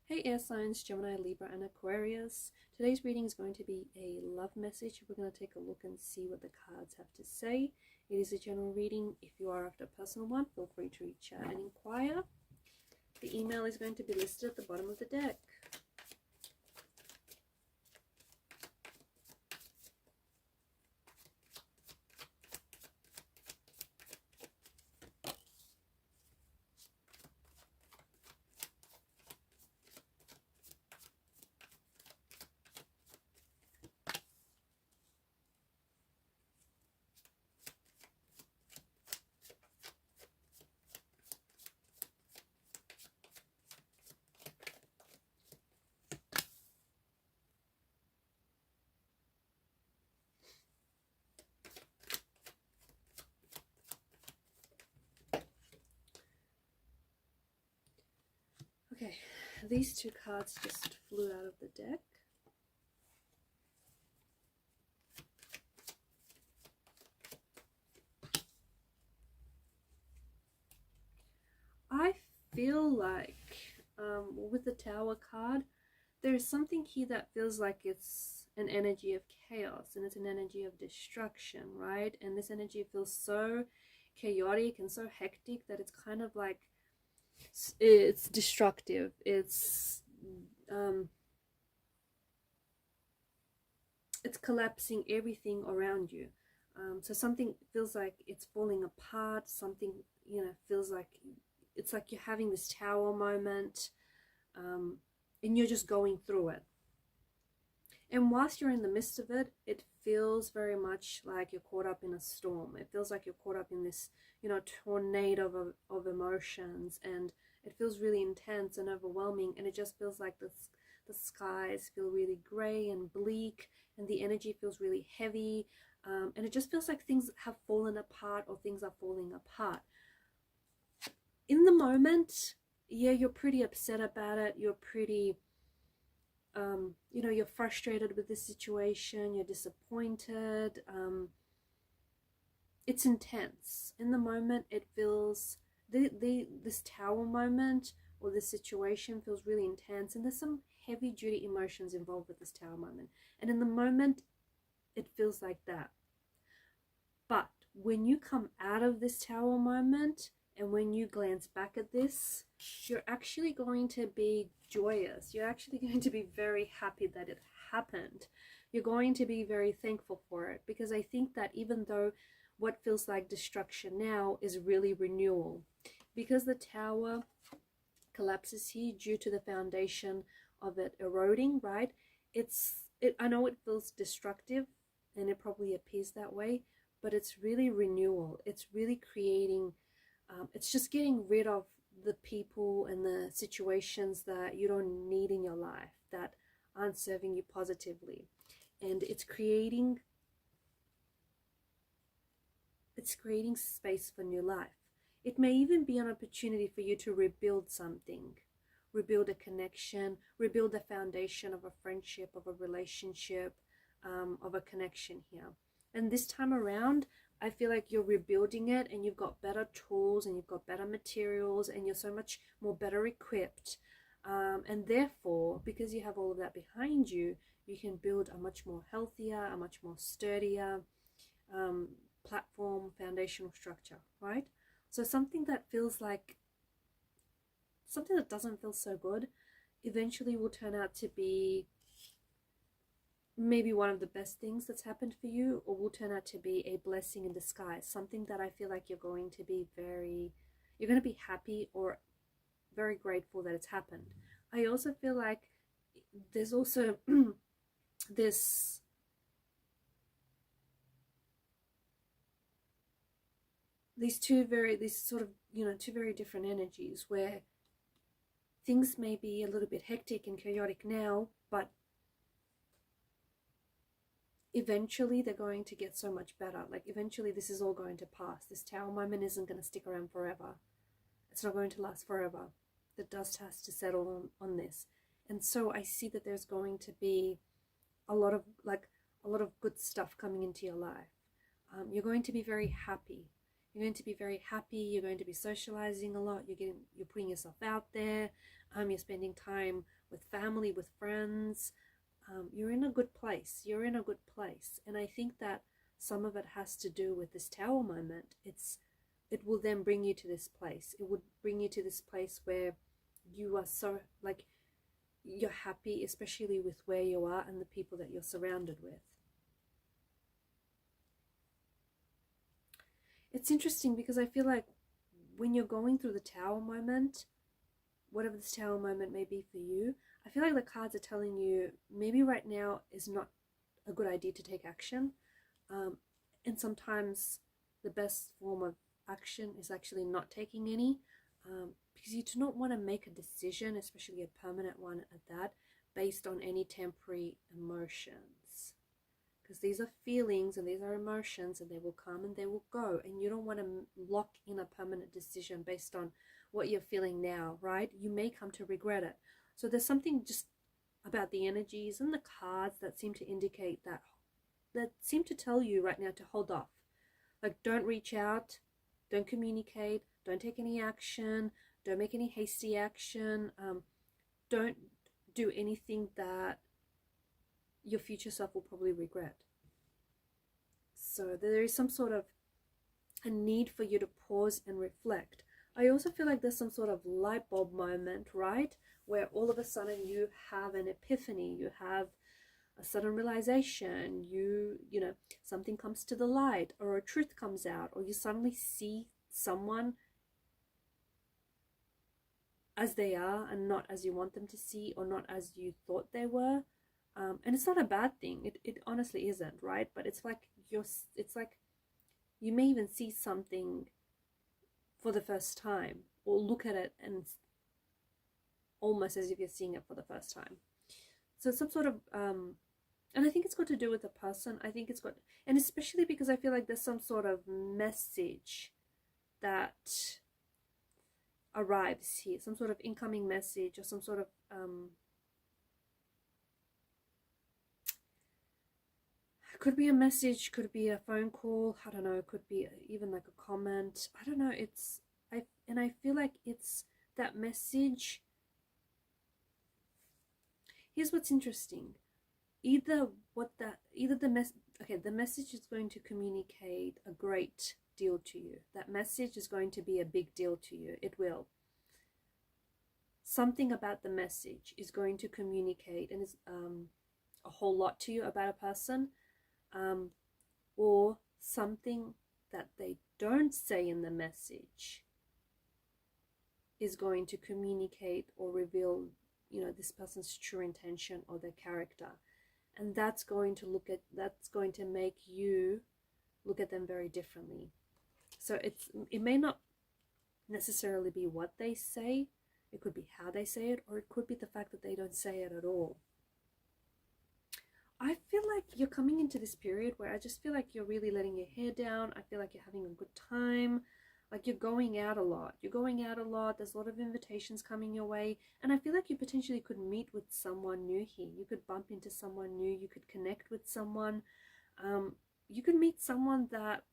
Hey air signs, Gemini, Libra and Aquarius. Today's reading is going to be a love message. We're going to take a look and see what the cards have to say. It is a general reading. If you are after a personal one, feel free to reach out and inquire. The email is going to be listed at the bottom of the deck. Okay, these two cards just flew out of the deck. I feel like with the Tower card, there's something here that feels like it's an energy of chaos and it's an energy of destruction, right? And this energy feels so chaotic and so hectic that it's kind of like it's destructive. It's collapsing everything around you. So something feels like it's falling apart. Something, feels like it's like you're having this tower moment, and you're just going through it. And whilst you're in the midst of it, it feels very much like you're caught up in a storm. It feels like you're caught up in this, tornado of emotions, and it feels really intense and overwhelming. And it just feels like the skies feel really grey and bleak, and the energy feels really heavy. And it just feels like things have fallen apart, or things are falling apart. In the moment, yeah, you're pretty upset about it. You're pretty you're frustrated with the situation, you're disappointed, it's intense. In the moment, it feels, this tower moment or this situation feels really intense, and there's some heavy duty emotions involved with this tower moment, and in the moment it feels like that. But when you come out of this tower moment, and when you glance back at this, you're actually going to be joyous. You're actually going to be very happy that it happened. You're going to be very thankful for it, because I think that even though what feels like destruction now is really renewal, because the tower collapses here due to the foundation of it eroding, right? I know it feels destructive, and it probably appears that way, but it's really renewal. It's really creating, it's just getting rid of the people and the situations that you don't need in your life, that aren't serving you positively. And it's creating space for new life. It may even be an opportunity for you to rebuild something, rebuild a connection, rebuild the foundation of a friendship, of a relationship, of a connection here. And this time around, I feel like you're rebuilding it, and you've got better tools, and you've got better materials, and you're so much more better equipped. And therefore, because you have all of that behind you, you can build a much more healthier, a much more sturdier platform, foundational structure, right? So something that feels like, something that doesn't feel so good, eventually will turn out to be maybe one of the best things that's happened for you, or will turn out to be a blessing in disguise, something that I feel like you're going to be happy or very grateful that it's happened. I also feel like there's also this two very different energies, where things may be a little bit hectic and chaotic now, but eventually they're going to get so much better. Like, eventually this is all going to pass. This tower moment isn't going to stick around forever. It's not going to last forever. The dust has to settle on this. And so I see that there's going to be a lot of good stuff coming into your life. You're going to be very happy. You're going to be very happy. You're going to be socializing a lot. You're putting yourself out there. You're spending time with family, with friends. You're in a good place. You're in a good place. And I think that some of it has to do with this Tower moment. It will then bring you to this place. It would bring you to this place where you are so, like, you're happy, especially with where you are and the people that you're surrounded with. It's interesting because I feel like when you're going through the Tower moment, whatever this Tower moment may be for you, I feel like the cards are telling you maybe right now is not a good idea to take action. And sometimes the best form of action is actually not taking any, because you do not want to make a decision, especially a permanent one at that, based on any temporary emotions. Because these are feelings and these are emotions, and they will come and they will go, and you don't want to lock in a permanent decision based on what you're feeling now, right? You may come to regret it. So there's something just about the energies and the cards that seem to indicate that seem to tell you right now to hold off. Like, don't reach out, don't communicate, don't take any action, don't make any hasty action, don't do anything that your future self will probably regret. So there is some sort of a need for you to pause and reflect. I also feel like there's some sort of light bulb moment, right? Where all of a sudden you have an epiphany, you have a sudden realization, you know, something comes to the light, or a truth comes out, or you suddenly see someone as they are and not as you want them to see, or not as you thought they were. And it's not a bad thing. It honestly isn't, right? But it's like you may even see something for the first time, or look at it and almost as if you're seeing it for the first time. So some sort of and I think it's got to do with the person. I think it's got, and especially because I feel like there's some sort of message that arrives here, some sort of incoming message, or some sort of could be a message, could be a phone call, I don't know, could be even like a comment, I don't know. I feel like it's that message. Here's what's interesting. The message is going to communicate a great deal to you. That message is going to be a big deal to you. It will. Something about the message is going to communicate and is a whole lot to you about a person, or something that they don't say in the message is going to communicate or reveal, you know, this person's true intention or their character. And that's going to make you look at them very differently. So it may not necessarily be what they say, it could be how they say it, or it could be the fact that they don't say it at all. I feel like you're coming into this period where I just feel like you're really letting your hair down. I feel like you're having a good time. Like, you're going out a lot. You're going out a lot. There's a lot of invitations coming your way. And I feel like you potentially could meet with someone new here. You could bump into someone new. You could connect with someone. You could meet someone that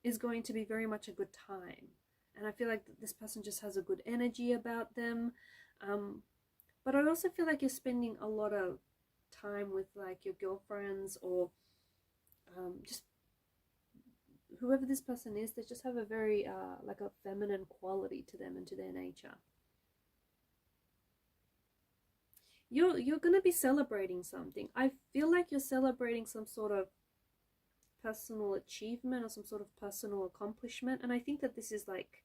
is going to be very much a good time. And I feel like this person just has a good energy about them. But I also feel like you're spending a lot of time with like your girlfriends, or just whoever this person is. They just have a very like a feminine quality to them and to their nature. You're going to be celebrating something. I feel like you're celebrating some sort of personal achievement or some sort of personal accomplishment. And I think that this is like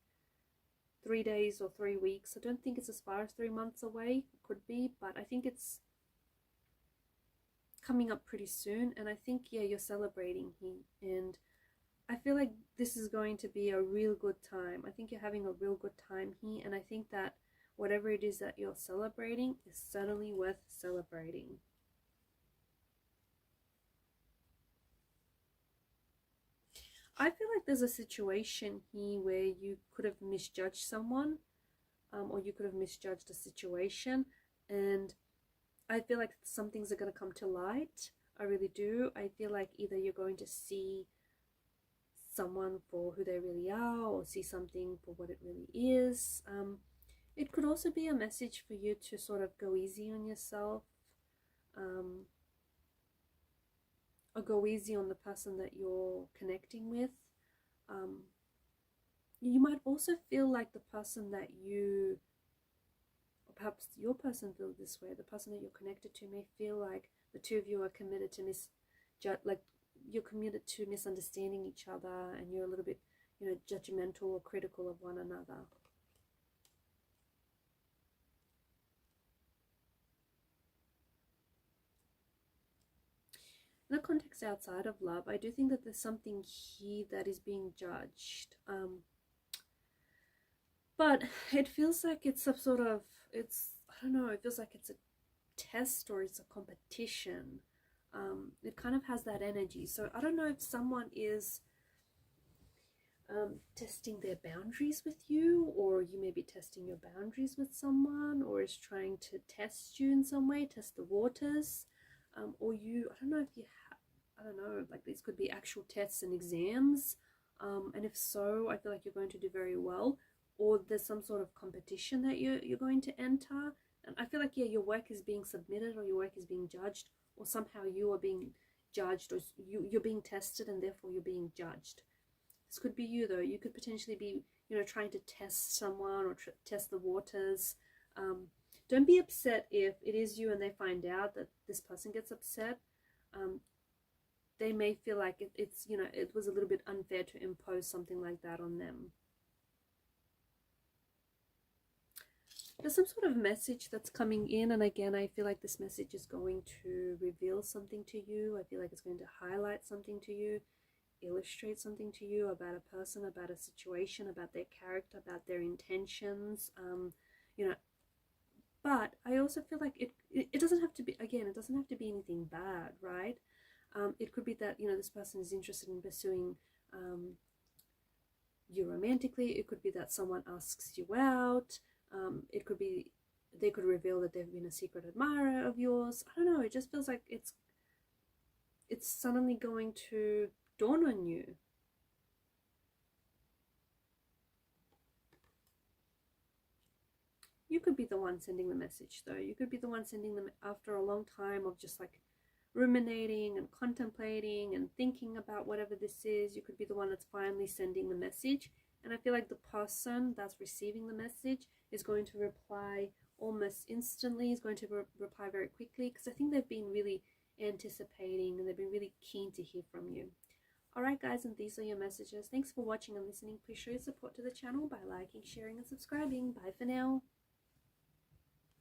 3 days or 3 weeks. I don't think it's as far as 3 months away. It could be, but I think it's coming up pretty soon. And I think, yeah, you're celebrating here. And I feel like this is going to be a real good time. I think you're having a real good time here. And I think that whatever it is that you're celebrating is certainly worth celebrating. I feel like there's a situation here where you could have misjudged someone, or you could have misjudged a situation, and I feel like some things are going to come to light. I really do. I feel like either you're going to see someone for who they really are, or see something for what it really is. It could also be a message for you to sort of go easy on yourself, or go easy on the person that you're connecting with. You might also feel like the person that you, or perhaps your person feels this way, the person that you're connected to may feel like the two of you are committed to you're committed to misunderstanding each other, and you're a little bit, judgmental or critical of one another. In the context outside of love, I do think that there's something here that is being judged. But it feels like it's some sort of, I don't know, it feels like it's a test or it's a competition. It kind of has that energy. So I don't know if someone is testing their boundaries with you, or you may be testing your boundaries with someone, or is trying to test you in some way, test the waters. Or I don't know if you I don't know, like these could be actual tests and exams. And if so, I feel like you're going to do very well. Or there's some sort of competition that you're going to enter. And I feel like, yeah, your work is being submitted, or your work is being judged, or somehow you are being judged, or you're being tested and therefore you're being judged. This could be you, though. You could potentially be, trying to test someone or test the waters. Don't be upset if it is you and they find out that this person gets upset. They may feel like it's, it was a little bit unfair to impose something like that on them. There's some sort of message that's coming in, and again, I feel like this message is going to reveal something to you. I feel like it's going to highlight something to you, illustrate something to you about a person, about a situation, about their character, about their intentions. But I also feel like it doesn't have to be, again, it doesn't have to be anything bad, right? It could be that, this person is interested in pursuing you romantically. It could be that someone asks you out. It could be they could reveal that they've been a secret admirer of yours. I don't know. It just feels like it's suddenly going to dawn on you. You could be the one sending the message, though. You could be the one sending them after a long time of just like ruminating and contemplating and thinking about whatever this is. You could be the one that's finally sending the message. And I feel like the person that's receiving the message is going to reply almost instantly, is going to reply very quickly, because I think they've been really anticipating and they've been really keen to hear from you. Alright guys, and these are your messages. Thanks for watching and listening. Please show your support to the channel by liking, sharing and subscribing. Bye for now.